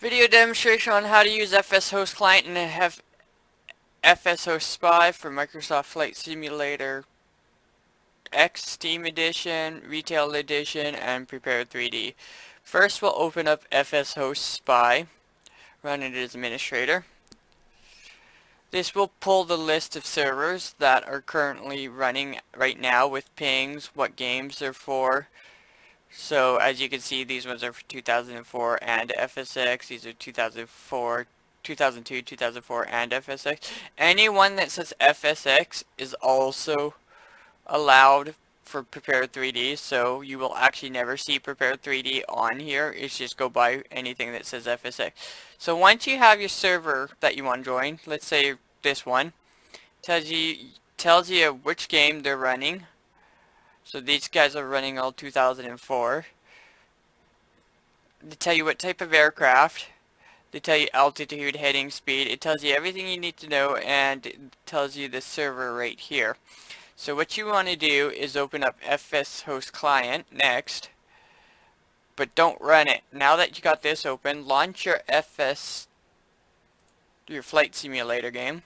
Video demonstration on how to use FSHostClient and have FSHostSpy for Microsoft Flight Simulator X Steam Edition, Retail Edition, and Prepare 3D. First, we'll open up FSHostSpy, run it as administrator. This will pull the list of servers that are currently running right now with pings, what games they're for. So as you can see, these ones are for 2004 and FSX. These are 2004, 2002, 2004 and FSX. Anyone that says FSX is also allowed for Prepare 3D, so you will actually never see Prepare 3D on here. It's just go by anything that says FSX. So once you have your server that you want to join, let's say this one, tells you which game they're running. So these guys are running all 2004. They tell you what type of aircraft. They tell you altitude, heading, speed. It tells you everything you need to know, and it tells you the server right here. So what you want to do is open up FSHostClient next, but don't run it. Now that you got this open, launch your flight simulator game.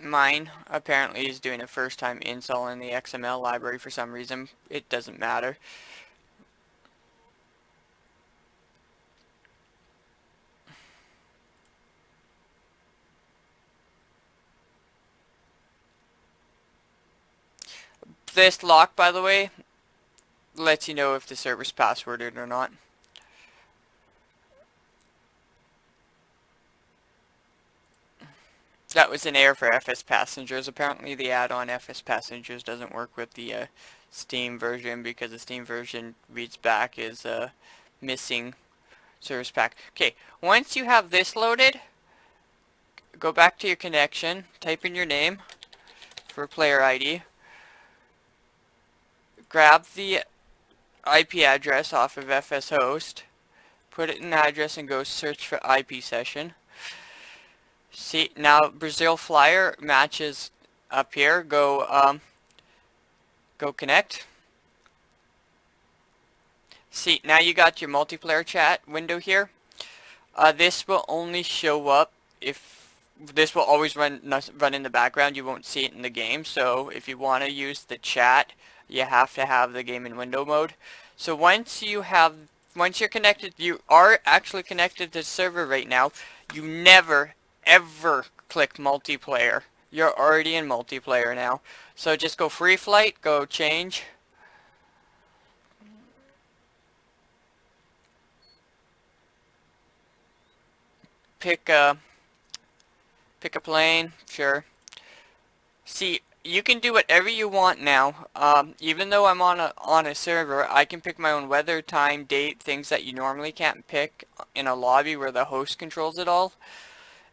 Mine apparently is doing a first time install in the XML library for some reason. It doesn't matter. This lock, by the way, lets you know if the server's passworded or not. That was an error for FS Passengers. Apparently the add-on FS Passengers doesn't work with the Steam version because the Steam version reads back as missing service pack. Okay, once you have this loaded, go back to your connection, type in your name for player ID, grab the IP address off of FS Host, put it in address and go search for IP session. See, now Brazil Flyer matches up here. Go connect. See, now you got your multiplayer chat window here. This will only show up if this will always run in the background. You won't see it in the game. So if you want to use the chat, you have to have the game in window mode. So once you're connected, you are actually connected to the server right now. You never ever click multiplayer. You're already in multiplayer now. So just go free flight, go change. Pick a plane, sure. See, you can do whatever you want now. Even though I'm on a server, I can pick my own weather, time, date, things that you normally can't pick in a lobby where the host controls it all.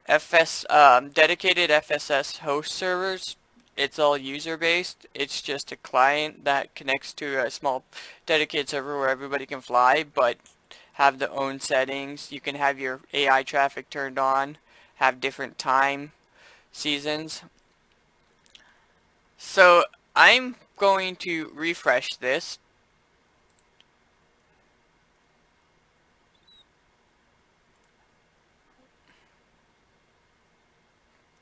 Dedicated FSS host servers, it's all user based. It's just a client that connects to a small dedicated server where everybody can fly, but have their own settings. You can have your AI traffic turned on, have different time seasons. So I'm going to refresh this.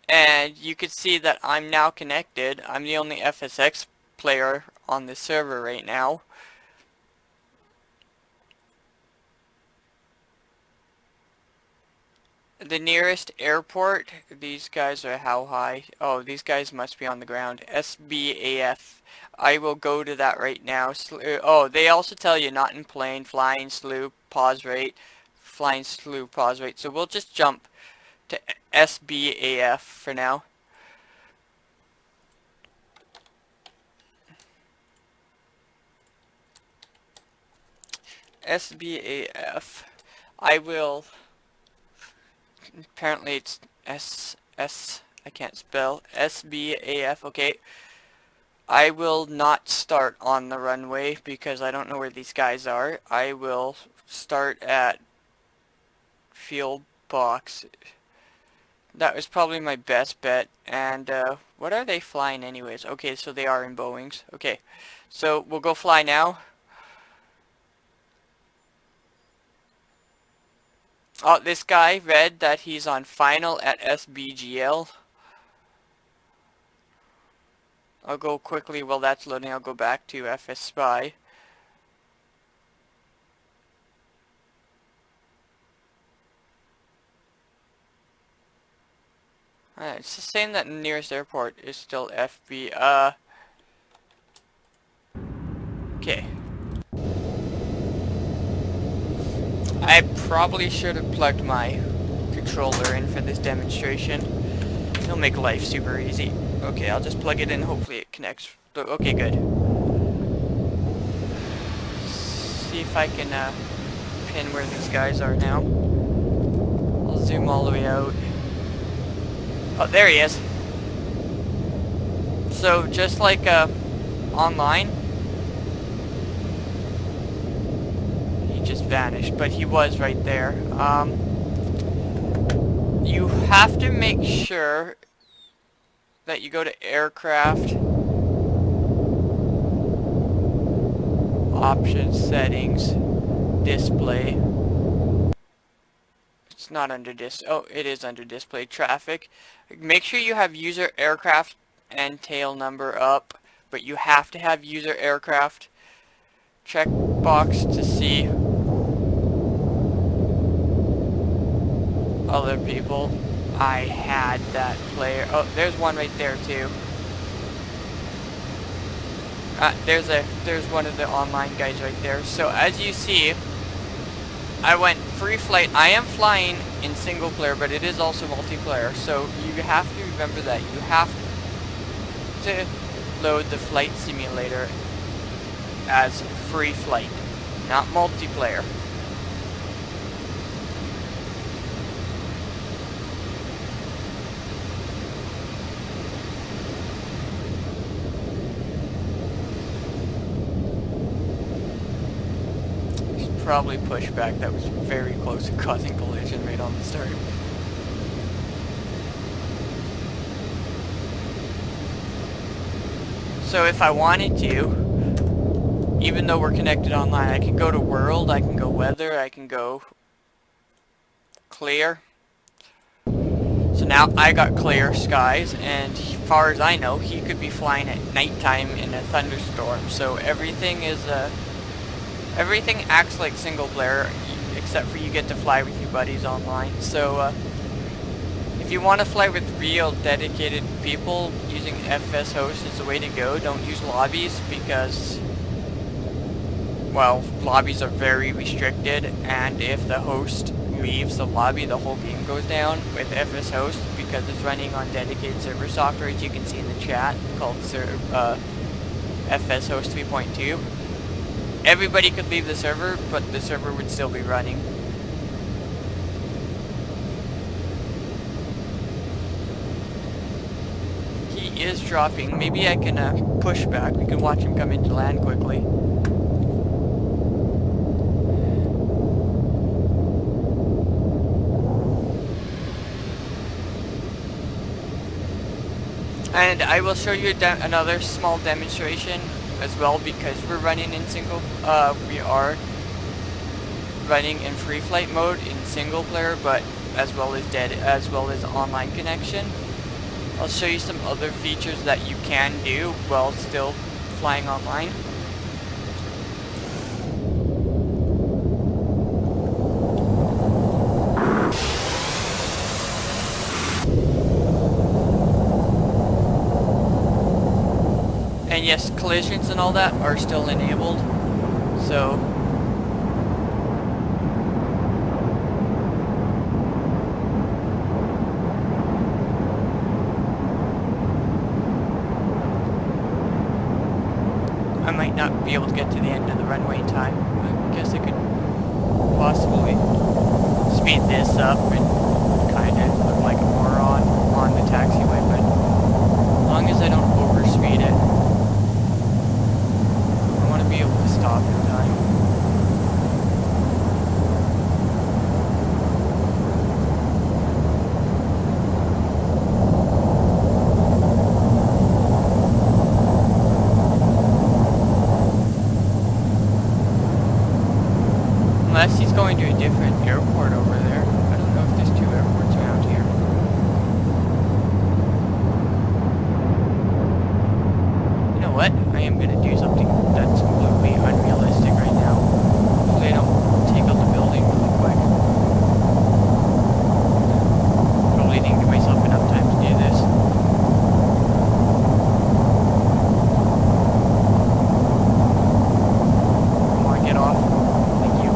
And you can see that I'm now connected. I'm the only FSX player on the server right now. The nearest airport, these guys are how high? Oh, these guys must be on the ground. SBAF. I will go to that right now. Oh, they also tell you not in plane, flying sloop, pause rate, flying sloop, pause rate. So we'll just jump to SBAF for now. SBAF. I will. Apparently it's I can't spell. SBAF. Okay. I will not start on the runway because I don't know where these guys are. I will start at field box. That was probably my best bet. And what are they flying anyways? Okay, so they are in Boeings. Okay, so we'll go fly now. Oh, this guy read that he's on final at SBGL. I'll go quickly while that's loading. I'll go back to FSHostSpy. It's the same that the nearest airport is still FB. Okay. I probably should have plugged my controller in for this demonstration. It'll make life super easy. Okay, I'll just plug it in. Hopefully it connects. Okay, good. See if I can pin where these guys are now. I'll zoom all the way out. Oh, there he is. So just like online, he just vanished, but he was right there. You have to make sure that you go to aircraft, options, settings, display. It's not under oh, it is under display, traffic. Make sure you have user aircraft and tail number up, but you have to have user aircraft. Check box to see other people. I had that player. Oh, there's one right there too. There's one of the online guys right there. So as you see, I went free flight. I am flying in single player, but it is also multiplayer. So you have to remember that you have to load the flight simulator as free flight, not multiplayer. Probably pushback. That was very close to causing collision right on the start. So if I wanted to, even though we're connected online, I can go to world, I can go weather, I can go clear. So now I got clear skies, and as far as I know, he could be flying at nighttime in a thunderstorm. So everything is everything acts like single player, except for you get to fly with your buddies online. So if you want to fly with real dedicated people, using FSHost is the way to go. Don't use lobbies because, well, lobbies are very restricted, and if the host leaves the lobby, the whole game goes down. With FSHost, because it's running on dedicated server software, as you can see in the chat, called FSHost 3.2. Everybody could leave the server, but the server would still be running. He is dropping. Maybe I can push back. We can watch him come into land quickly. And I will show you another small demonstration as well, because we're running in we are running in free flight mode in single player, but as well as online connection. I'll show you some other features that you can do while still flying online. And yes, collisions and all that are still enabled, so I might not be able to get to the end of the runway in time. I guess I could possibly speed this up and kind of look like a moron on the taxiway, but as long as I don't overspeed it, be able to stop in time. airport over there. I don't know if there's 2 airports around here. You know what? I am gonna do something that's completely unrealistic right now. Hopefully I don't take out the building really quick. Probably didn't give myself enough time to do this. Come on, get off. Thank you.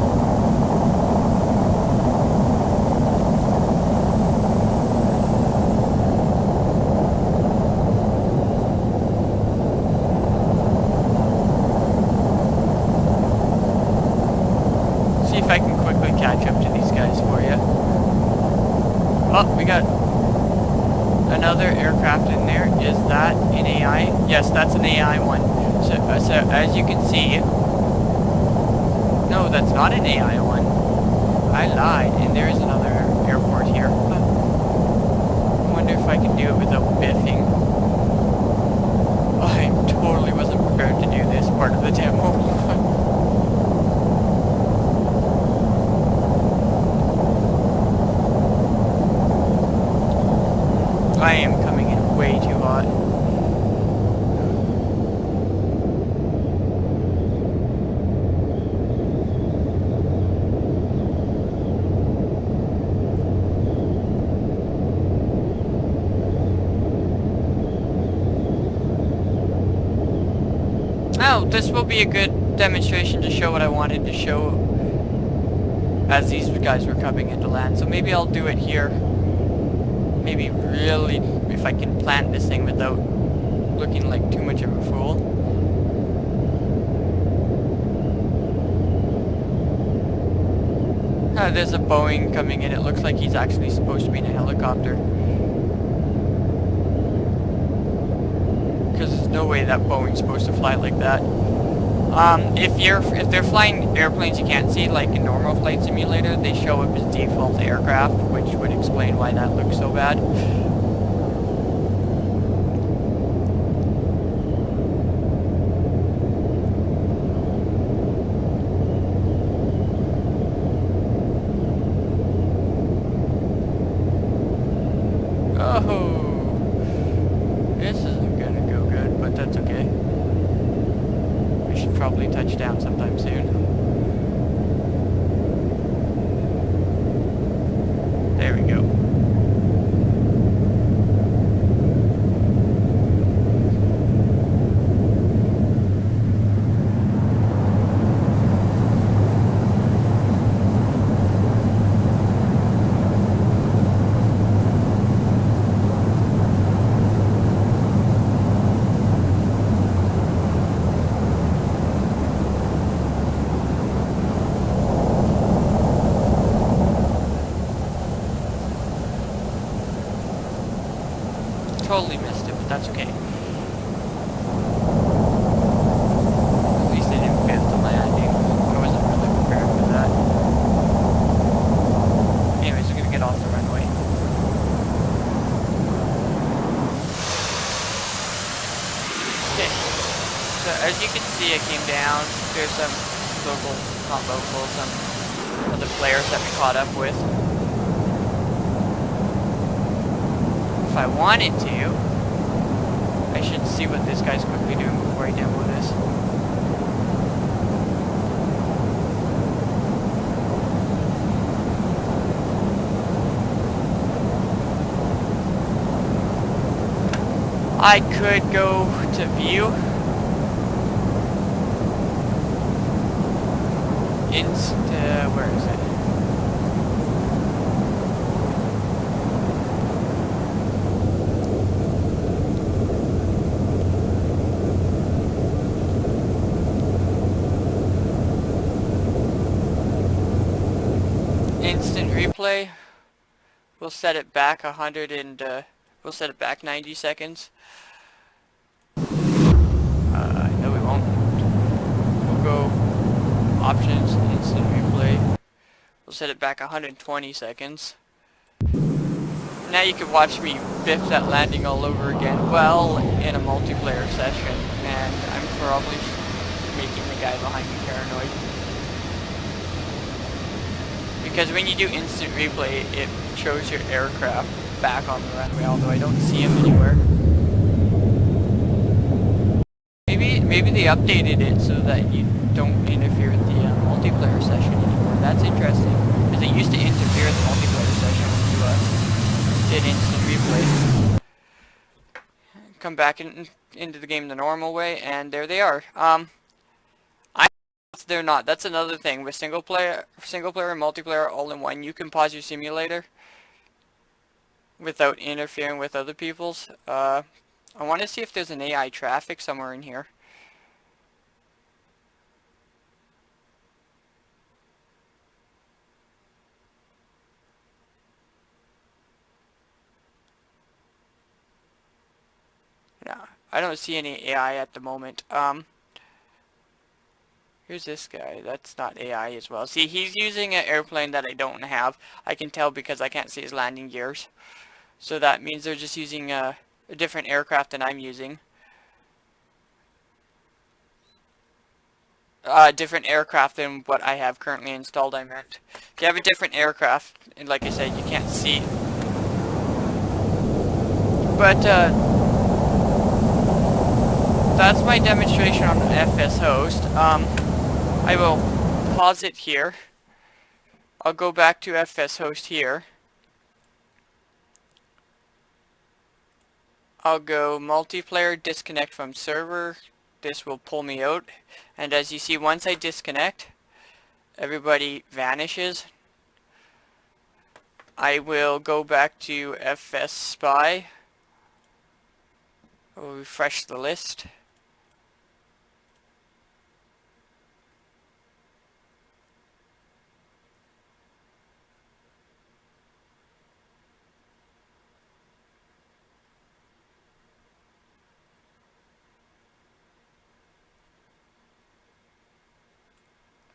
See if I can quickly catch up to these guys for you. Oh, we got another aircraft in there. Is that an AI? Yes, that's an AI one. So as you can see, no, that's not an AI one. I lied, and there is another airport here. I wonder if I can do it without biffing. I totally wasn't prepared to do this part of the demo. I am coming in way too hot. Oh, this will be a good demonstration to show what I wanted to show as these guys were coming into land. So maybe I'll do it here. Maybe really, if I can plant this thing without looking like too much of a fool. There's a Boeing coming in. It looks like he's actually supposed to be in a helicopter. Because there's no way that Boeing's supposed to fly like that. If they're flying airplanes you can't see, like in normal flight simulator, they show up as default aircraft, which would explain why that looks so bad. Oh, this isn't gonna go good, but that's okay. We should probably touch down sometime soon. There we go. Totally missed it, but that's okay. At least I didn't biff the landing. I wasn't really prepared for that. Anyways, we're gonna get off the runway. Okay. So as you can see, I came down. There's some some other players that we caught up with. If I wanted to, I should see what this guy's quickly doing before I demo this. I could go to view. Where is it? Instant replay. We'll set it back 100 and we'll set it back 90 seconds. No, we won't. We'll go options, instant replay. We'll set it back 120 seconds. Now you can watch me biff that landing all over again, well, in a multiplayer session, and I'm probably making the guy behind me paranoid. because when you do instant replay, it shows your aircraft back on the runway, although I don't see them anywhere. Maybe they updated it so that you don't interfere with the multiplayer session anymore. That's interesting, because it used to interfere with the multiplayer session when you did instant replay. Come back into the game the normal way, and there they are. They're not. That's another thing with single player and multiplayer all in one. You can pause your simulator without interfering with other people's. I want to see if there's an AI traffic somewhere in here. No, I don't see any AI at the moment. Here's this guy. That's not AI as well. See, he's using an airplane that I don't have. I can tell because I can't see his landing gears. So that means they're just using a different aircraft than I'm using. Different aircraft than what I have currently installed, I meant. If you have a different aircraft, and like I said, you can't see. But, that's my demonstration on FSHost. I will pause it here. I'll go back to FSHost here. I'll go multiplayer, disconnect from server. This will pull me out. And as you see, once I disconnect, everybody vanishes. I will go back to FSHostSpy. We'll refresh the list.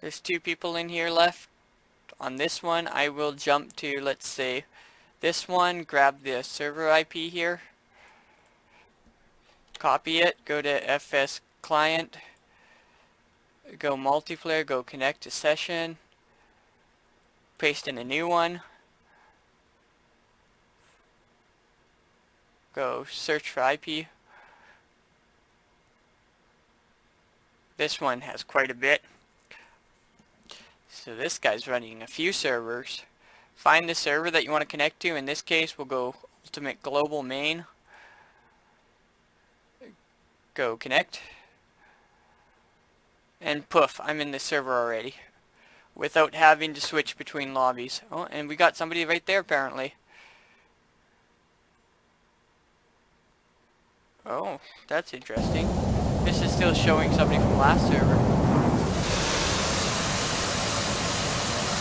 There's 2 people in here left. On this one, I will jump to, let's say, this one, grab the server IP here, copy it, go to FSHostClient, go multiplayer, go connect to session, paste in a new one, go search for IP. This one has quite a bit. So this guy's running a few servers. Find the server that you want to connect to. In this case, we'll go Ultimate Global Main. Go connect. And poof, I'm in the server already. Without having to switch between lobbies. Oh, and we got somebody right there apparently. Oh, that's interesting. This is still showing somebody from last server.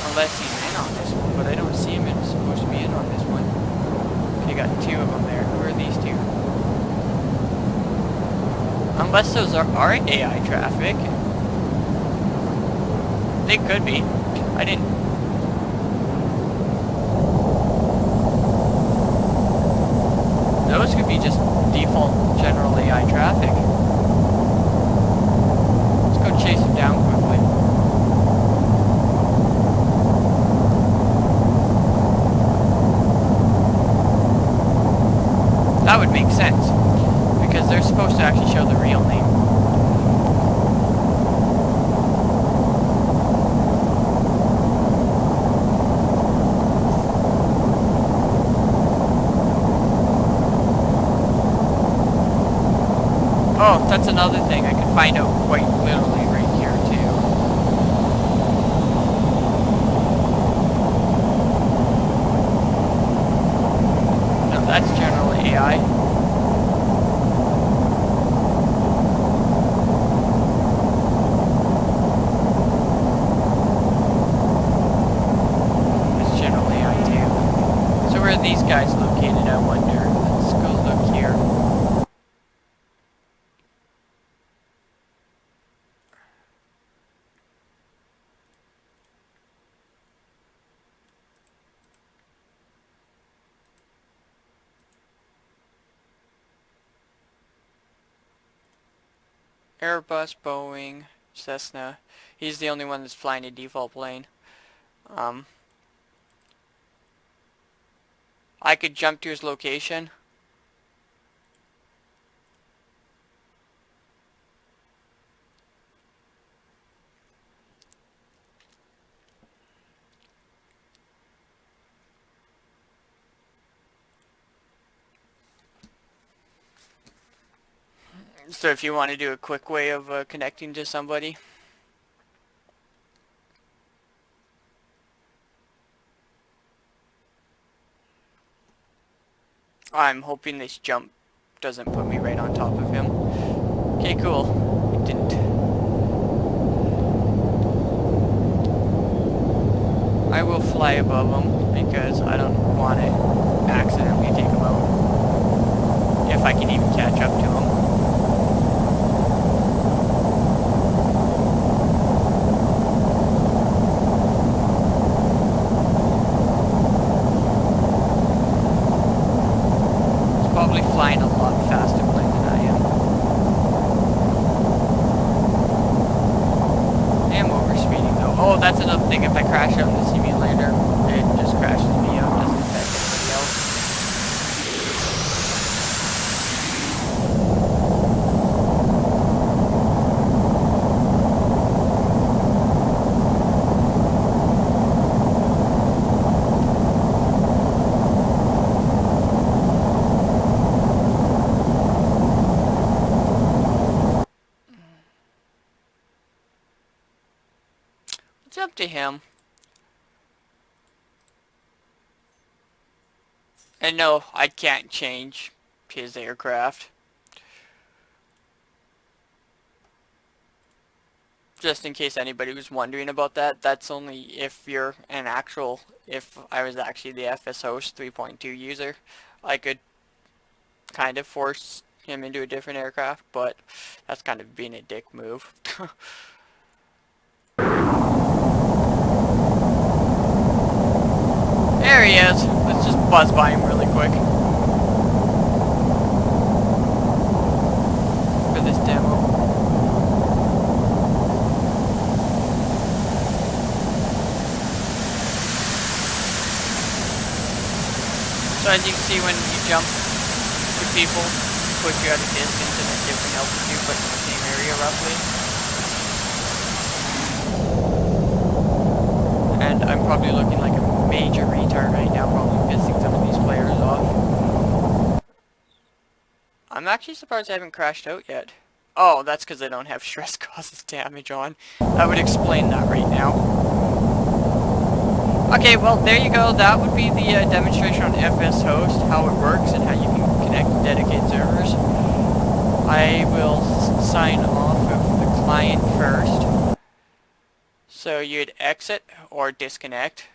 Unless he's in on this one, but I don't see him supposed to be in on this one. Okay, got 2 of them there. Who are these 2? Unless those aren't AI traffic. They could be. I didn't... Those could be just default general AI traffic. Let's go chase him down quickly. That would make sense, because they're supposed to actually show the real name. Oh, that's another thing. I can find out quite literally right here too. No, that's general AI. These guys located, I wonder. Let's go look here. Airbus, Boeing, Cessna. He's the only one that's flying a default plane. I could jump to his location. So if you want to do a quick way of connecting to somebody. I'm hoping this jump doesn't put me right on top of him. Okay, cool. It didn't. I will fly above him because I don't want to accidentally take him out. If I can even catch up to him. Probably flying a lot faster plane than I am. I am overspeeding though. Oh, that's another thing. If I crash out in the simulator, it just crashes me out. It doesn't affect anybody else. It's up to him. And no, I can't change his aircraft. Just in case anybody was wondering about that, that's only if you're an actual, if I was actually the FSHost 3.2 user, I could kind of force him into a different aircraft, but that's kind of being a dick move. There he is. Let's just buzz by him really quick. For this demo. So as you can see, when you jump to people, it puts you at a distance and a different altitude, but in the same area roughly. And I'm probably looking like a major retard right now, probably pissing some of these players off. I'm actually surprised I haven't crashed out yet. Oh, that's because I don't have stress causes damage on. That would explain that right now. Okay, well, there you go. That would be the demonstration on FSHost, how it works and how you can connect dedicated servers. I will sign off of the client first. So you'd exit or disconnect.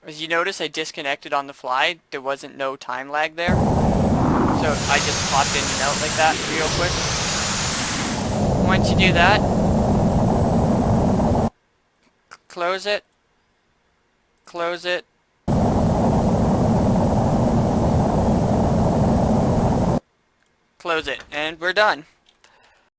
As you notice, I disconnected on the fly. There wasn't no time lag there. So I just popped in and out like that real quick. Once you do that, close it, close it, and we're done.